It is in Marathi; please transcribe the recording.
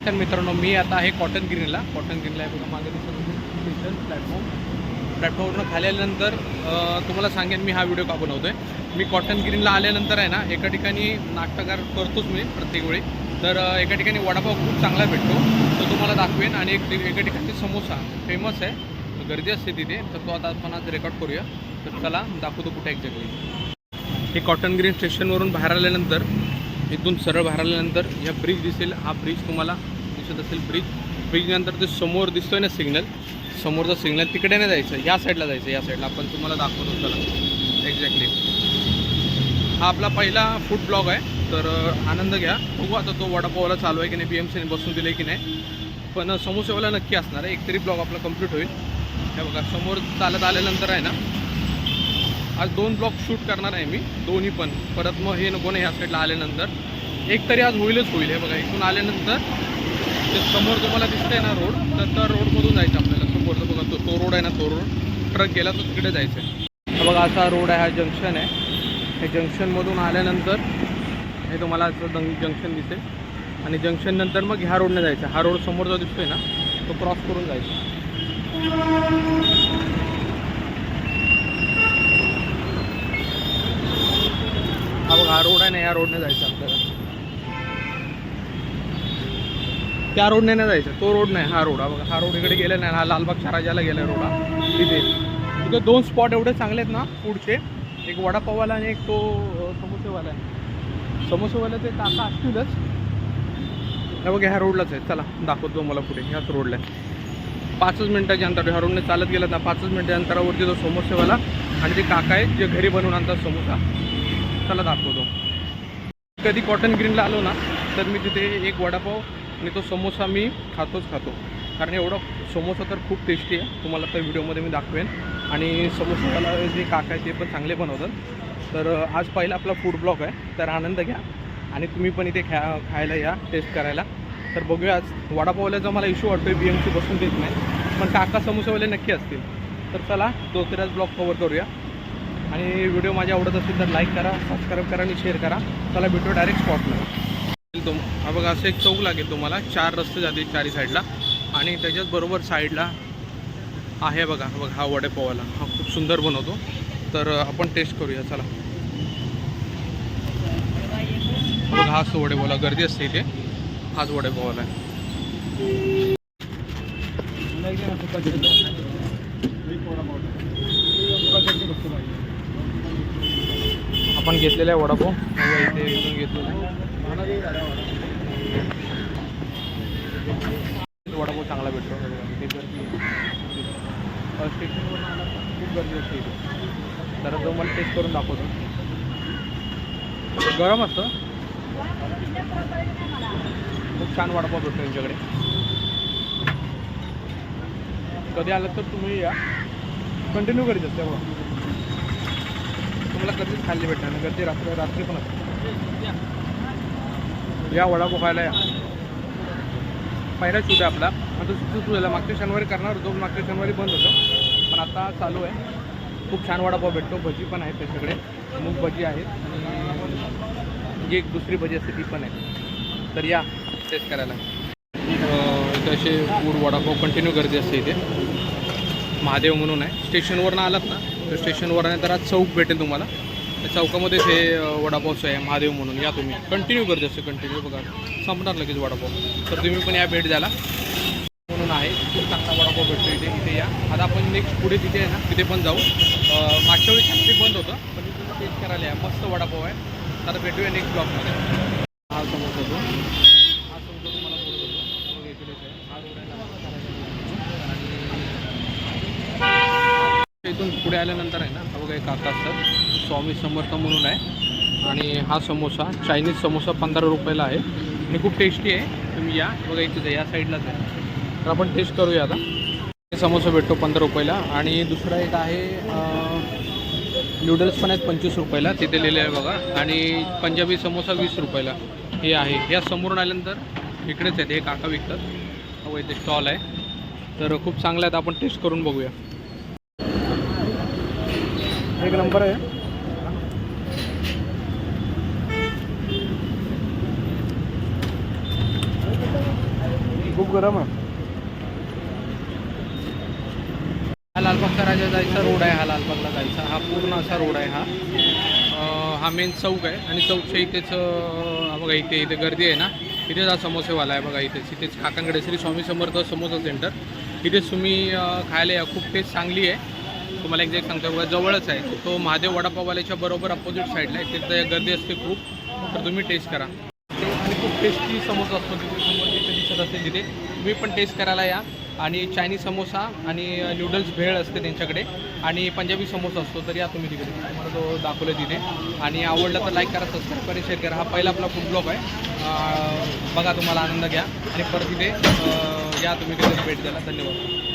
तर मित्रांनो, मी आता आहे कॉटन ग्रीनला आहे बघा मागे स्टेशन प्लॅटफॉर्मवरून खाली आल्यानंतर तुम्हाला सांगेन मी हा व्हिडिओ का बनवतो आहे. मी कॉटन ग्रीनला आल्यानंतर आहे ना, एका ठिकाणी नाश्ता करतोच मी प्रत्येक वेळी. तर एका ठिकाणी वडापाव खूप चांगला भेटतो, तो तुम्हाला दाखवेन. आणि एका ठिकाणी समोसा फेमस आहे, गर्दी असते तिथे. तर तो आता आपण आज रेकॉर्ड करूया. तर चला दाखवतो कुठे एक्झॅक्टली. हे कॉटन ग्रीन स्टेशनवरून बाहेर आल्यानंतर, इथून सरळ बाहेर आल्यानंतर ह्या ब्रिज दिसेल. हा ब्रिज तुम्हाला दिसत असेल. ब्रिजनंतर ते समोर दिसतोय ना सिग्नल, समोरचा सिग्नल तिकडे नाही जायचं, या साईडला जायचं. या साईडला आपण तुम्हाला दाखवतो. चला एक्झॅक्टली हा आपला पहिला फूड ब्लॉग आहे. तर आनंद घ्या. बघू आता तो वडापावला चालू आहे की नाही, BMCने बसून दिले की नाही. पण समोसेवाला नक्की असणार आहे. एकतरी ब्लॉग आपला कंप्लीट होईल. हे बघा समोर चालत आल्यानंतर आहे ना, आज 2 ब्लॉग शूट करणार आहे मी, दोन्ही पण. परत मग हे नको ना, ह्या साईडला आल्यानंतर एक तरी आज होईलच होईल. हे बघा इथून आल्यानंतर ते समोर तुम्हाला दिसतंय ना रोड, तर त्या रोडमधून जायचं आपल्याला. समोरचं बघा तो रोड आहे ना, तो रोड ट्रक गेला तो तिकडे जायचं आहे. बघा असा रोड आहे, हा जंक्शन आहे. हे जंक्शनमधून आल्यानंतर हे तुम्हाला असं जंक्शन दिसेल. आणि जंक्शन नंतर मग ह्या रोडने जायचं. हा रोड समोर जो दिसतोय ना, तो क्रॉस करून जायचा. हा बघा हा रोड आहे ना, ह्या रोडने जायचं आपल्याला. त्या रोडने नाही जायचं, तो रोड नाही, हा रोड. हा बघा हा रोड इकडे गेला नाही. हा लालबागच्या राजाला गेला रोड. हा तिथे 2 स्पॉट एवढे चांगले आहेत ना फूडचे, एक वडापाववाला आणि एक तो समोसेवाला आहे. समोसेवाला ते काका असतीलच. हे बघा ह्या रोडलाच आहे. चला दाखवतो मला पुढे. ह्याच रोडला आहे. 5 मिनिटाच्या अंतर. ह्या रोडने चालत गेलं ना, 5 मिनिटाच्या अंतरावरती तो समोसेवाला आणि ते काका आहेत जे घरी बनवून आणतात समोसा. चला दाखवतो. कधी कॉटन ग्रीनला आलो ना, तर मी तिथे एक वडापाव आणि तो समोसा मी खातो. कारण एवढा समोसा तर खूप टेस्टी आहे. तुम्हाला तर व्हिडिओमध्ये मी दाखवेन. आणि समोसावाला जे काका आहे ते पण चांगले बनवतात. तर आज पहिला आपला फूड ब्लॉग आहे. तर आनंद घ्या आणि तुम्ही पण इथे खायला या, टेस्ट करायला. तर बघूया आज वडापावल्याचा मला इश्यू वाटतो आहे, BMC बसून देत नाही. पण काका समोसेवाले नक्की असतील. तर चला दुसऱ्याच ब्लॉग कवर करूया. आणि व्हिडिओ माझ्या आवडत असेल तर लाईक करा, सबस्क्राईब करा आणि शेअर करा. चला भेटू डायरेक्ट स्पॉटला. हा बघा असं एक चौक लागेल तुम्हाला. 4 रस्ते जातील चारी साईडला. आणि त्याच्याच बरोबर साईडला आहे बघा हा वडापाववाला. हा खूप सुंदर बनवतो. तर आपण टेस्ट करूया. चला बघा हाच तो वडापावला. गर्दी असते इथे. हाच वडापाववाला आहे. आपण घेतलेला आहे वडापाव. इथे इथून घेतलेला आहे वडापाव. चांगला भेटतो. इथे गर्दी स्टेशनवरून आला खूप गर्दी असते इथे. तर तो मला टेस्ट करून दाखवतो. गरम असतं. खूप छान वडापाव भेटतो त्यांच्याकडे. कधी आलं तर तुम्ही या. कंटिन्यू करीत असते बघा. तुम्हाला कधीच खाल्ली भेटणार नाही. गर्दी रात्री पण असते. या वडापाव खायला या. पहिला शूट आहे आपला. आता सुरू झाला. मागच्या शनिवारी करणार होतो, मागच्या शनिवारी बंद होतं, पण आता चालू आहे. खूप छान वडापाव भेटतो. भजी पण आहेत त्याच्याकडे. मूग भजी आहेत आणि जी एक दुसरी भजी असते ती पण आहे. तर या टेस्ट करायला. इथे असे फूड वडापाव कंटिन्यू गर्दी असते इथे. महादेव म्हणून आहे. स्टेशनवरनं आलात ना, तर स्टेशनवरनं तर आज चौक भेटेल तुम्हाला. त्या चौकामध्ये हे वडापावचं आहे महादेव म्हणून. या तुम्ही. कंटिन्यू गर्दी असते. कंटिन्यू बघा संपणार लगेच वडापाव. तर तुम्ही पण या, भेट द्यायला म्हणून आहे. खूप चांगला वडापाव भेटतो इथे या. आता आपण नेक्स्ट पुढे तिथे आहे ना, तिथे पण जाऊ. मागच्या वेळी छत्री बंद होतं, पण तिथे टेस्ट करायला या. मस्त वडापाव आहे. तर भेटूया नेक्स्ट ब्लॉगमध्ये. हा समोसा तो. हा समोसा तुम्हाला बोलत होतो. इकडेच आहे. हा रोड आहे. इथून पुढे आल्यानंतर आहे ना, हा बघा एक काका असतात, स्वामी समर्थ म्हणून आहे. आणि हा समोसा चायनीज समोसा 15 रुपयाला आहे आणि खूप टेस्टी आहे. तुम्ही या बघा इथे या साईडलाच आहे. तर आपण टेस्ट करूया आता. समोसा भेटतो 15 रुपयाला. आणि दुसरा एक आहे नूडल्स पण आहेत 25 रुपयाला. तिथे लिहिले आहे बघा. आणि पंजाबी समोसा 20 रुपयाला हे आहे. या समोरून आल्यानंतर इकडेच आहेत हे काका विकतात. हो इथे स्टॉल आहे. तर खूप चांगलं आहेत. आपण टेस्ट करून बघूया. एक नंबर आहे. खूप गरम आहे. हा लालबागचा राजा जायचा रोड आहे, हा लालबागला जायचा हा पूर्ण असा रोड आहे हा. हा मेन चौक आहे आणि चौकच्या इथेच बघा इथे गर्दी आहे ना, इथेच हा समोसेवाला आहे बघा, इथेच काकांकडे श्री स्वामी समर्थ समोसा सेंटर. इथेच तुम्ही खायला या, खूप टेस्ट चांगली आहे. तुम्हाला एक्झॅक्ट सांगतो बघा, जवळच आहे तो महादेव वडापाववाल्याच्या बरोबर अपोजिट साईडला आहे. तिथे गर्दी असते खूप, तर तुम्ही टेस्ट करा. आणि खूप टेस्टी समोसा असतो तिथे, समोर जिथे दिसत असते तिथे तुम्ही पण टेस्ट करायला या. आणि चायनीज समोसा आणि नूडल्स भेळ असते त्यांच्याकडे, आणि पंजाबी समोसा असतो. तर या तुम्ही तिकडे, तुम्हाला तो दाखवलं तिथे. आणि आवडला तर लाईक करा, सबस्क्राईब करा, शेअर करा. हा पहिला आपला फूड ब्लॉग आहे. बघा, तुम्हाला आनंद घ्या आणि परत तिथे या तुम्ही तिथे भेट द्यायला. धन्यवाद.